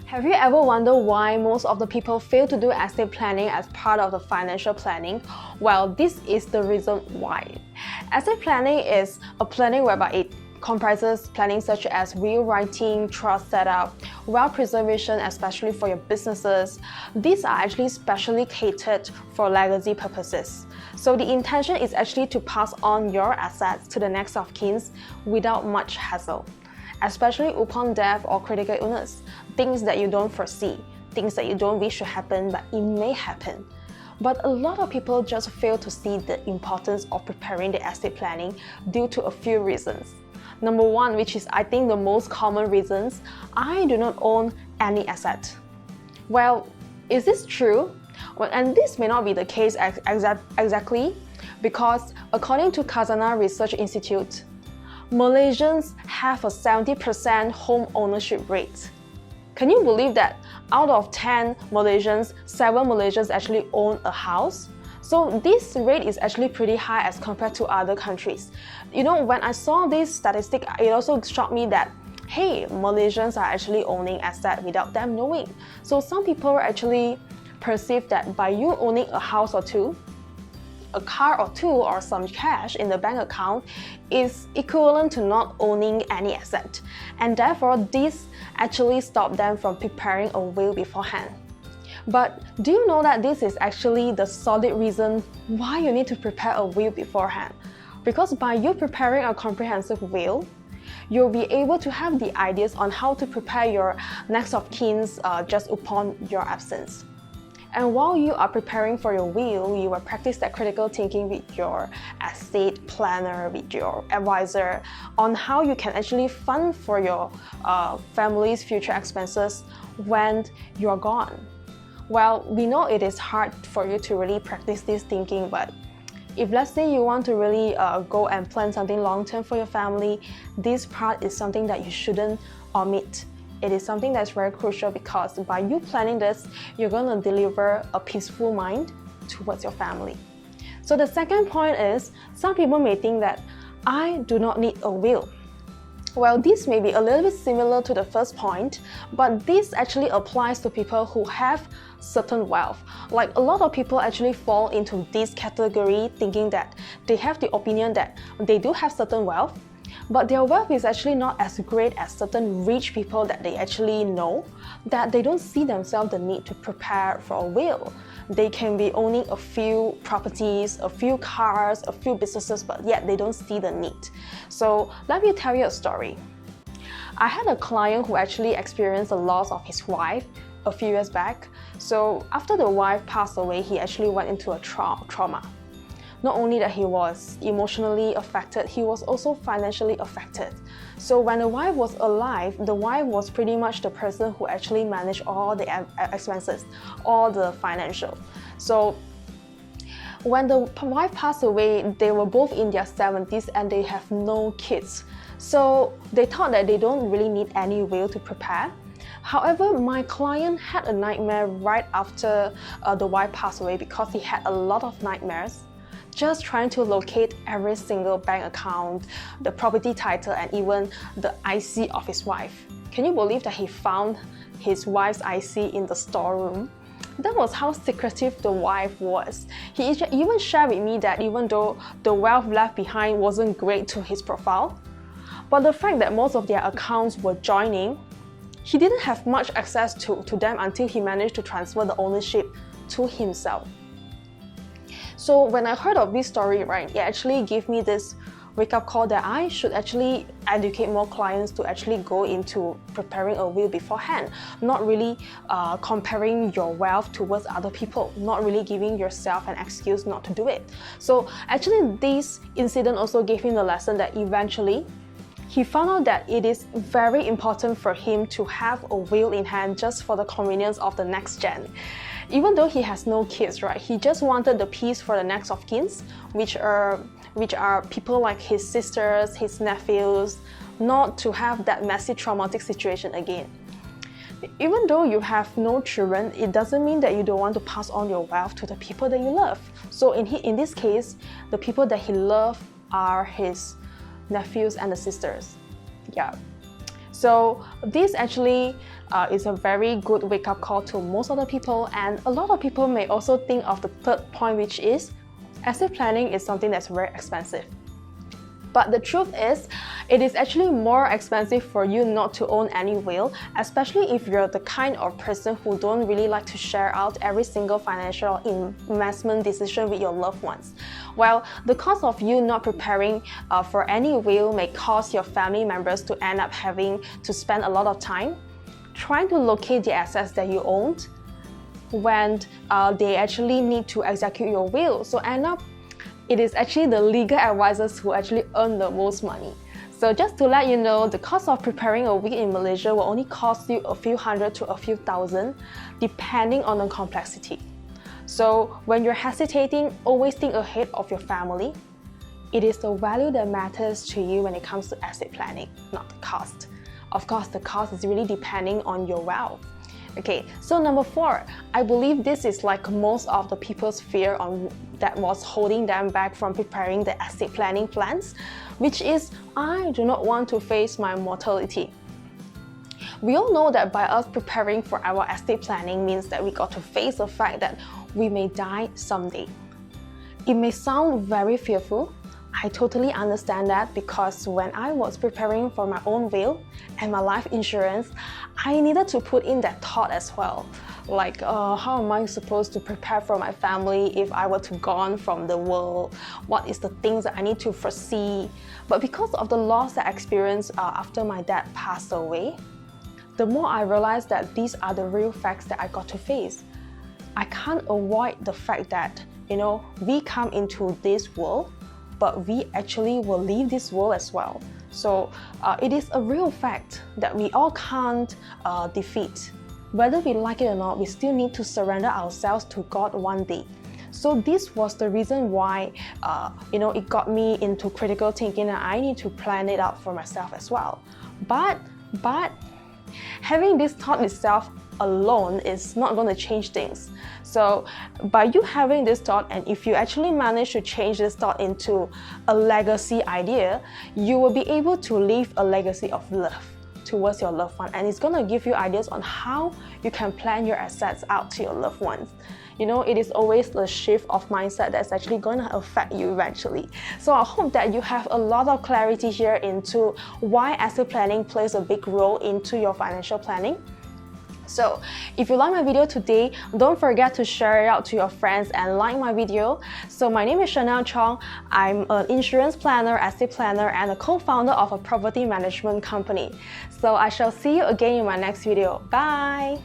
Have you ever wondered why most of the people fail to do estate planning as part of the financial planning? Well, this is the reason why. Estate planning is a planning whereby it comprises planning such as will writing, trust setup, wealth preservation, especially for your businesses. These are actually specially catered for legacy purposes. So the intention is actually to pass on your assets to the next of kin without much hassle, especially upon death or critical illness, things that you don't foresee, things that you don't wish to happen, but it may happen. But a lot of people just fail to see the importance of preparing the estate planning due to a few reasons. Number one, which is I think the most common reasons, I do not own any asset. Well, is this true? Well, and this may not be the case exactly, because according to Khazanah Research Institute, Malaysians have a 70% home ownership rate. Can you believe that out of 10 Malaysians, 7 Malaysians actually own a house? So this rate is actually pretty high as compared to other countries. You know, when I saw this statistic, it also shocked me that, hey, Malaysians are actually owning assets without them knowing. So some people actually perceive that by you owning a house or two, a car or two, or some cash in the bank account is equivalent to not owning any asset, and therefore this actually stopped them from preparing a will beforehand. But do you know that this is actually the solid reason why you need to prepare a will beforehand? Because by you preparing a comprehensive will, you'll be able to have the ideas on how to prepare your next of kin just upon your absence. And while you are preparing for your will, you will practice that critical thinking with your estate planner, with your advisor, on how you can actually fund for your family's future expenses when you're gone. Well, we know it is hard for you to really practice this thinking, but if let's say you want to really go and plan something long-term for your family, this part is something that you shouldn't omit. It is something that's very crucial because by you planning this, you're going to deliver a peaceful mind towards your family. So the second point is, some people may think that I do not need a will. Well, this may be a little bit similar to the first point, but this actually applies to people who have certain wealth. Like a lot of people actually fall into this category thinking that they have the opinion that they do have certain wealth, but their wealth is actually not as great as certain rich people that they actually know, that they don't see themselves the need to prepare for a will. They can be owning a few properties, a few cars, a few businesses, but yet they don't see the need. So let me tell you a story. I had a client who actually experienced the loss of his wife a few years back. So after the wife passed away, he actually went into a trauma. Not only that he was emotionally affected, he was also financially affected. So when the wife was alive, the wife was pretty much the person who actually managed all the expenses, all the financial. So when the wife passed away, they were both in their 70s and they have no kids. So they thought that they don't really need any will to prepare. However, my client had a nightmare right after the wife passed away because he had a lot of nightmares, just trying to locate every single bank account, the property title, and even the IC of his wife. Can you believe that he found his wife's IC in the storeroom? That was how secretive the wife was. He even shared with me that even though the wealth left behind wasn't great to his profile, but the fact that most of their accounts were joining, he didn't have much access to them until he managed to transfer the ownership to himself. So when I heard of this story, right, it actually gave me this wake-up call that I should actually educate more clients to actually go into preparing a will beforehand, not really comparing your wealth towards other people, not really giving yourself an excuse not to do it. So actually this incident also gave him the lesson that eventually he found out that it is very important for him to have a will in hand just for the convenience of the next gen. Even though he has no kids, right, he just wanted the peace for the next of kin, which are people like his sisters, his nephews, not to have that messy traumatic situation again. Even though you have no children, it doesn't mean that you don't want to pass on your wealth to the people that you love. So in this case, the people that he loved are his nephews and the sisters. Yeah. So this actually is a very good wake-up call to most of the people, and a lot of people may also think of the third point, which is estate planning is something that's very expensive. But the truth is, it is actually more expensive for you not to own any will, especially if you're the kind of person who don't really like to share out every single financial investment decision with your loved ones. Well, the cost of you not preparing for any will may cause your family members to end up having to spend a lot of time trying to locate the assets that you owned when they actually need to execute your will. So end up, it is actually the legal advisors who actually earn the most money. So just to let you know, the cost of preparing a will in Malaysia will only cost you a few hundred to a few thousand, depending on the complexity. So when you're hesitating, always think ahead of your family. It is the value that matters to you when it comes to estate planning, not the cost. Of course, the cost is really depending on your wealth. Okay, so number 4, I believe this is like most of the people's fear that was holding them back from preparing the estate planning plans, which is, I do not want to face my mortality. We all know that by us preparing for our estate planning means that we got to face the fact that we may die someday. It may sound very fearful. I totally understand that, because when I was preparing for my own will and my life insurance, I needed to put in that thought as well. Like, how am I supposed to prepare for my family if I were to gone from the world? What is the things that I need to foresee? But because of the loss that I experienced after my dad passed away, the more I realized that these are the real facts that I got to face. I can't avoid the fact that, we come into this world, but we actually will leave this world as well. So it is a real fact that we all can't defeat. Whether we like it or not, we still need to surrender ourselves to God one day. So this was the reason why it got me into critical thinking, and I need to plan it out for myself as well. But having this thought itself alone is not going to change things. So by you having this thought, and if you actually manage to change this thought into a legacy idea, you will be able to leave a legacy of love towards your loved one, and it's going to give you ideas on how you can plan your assets out to your loved ones. It is always the shift of mindset that's actually going to affect you eventually. So I hope that you have a lot of clarity here into why estate planning plays a big role into your financial planning. So if you like my video today, don't forget to share it out to your friends and like my video. So my name is Chanel Chong. I'm an insurance planner, estate planner, and a co-founder of a property management company. So I shall see you again in my next video. Bye!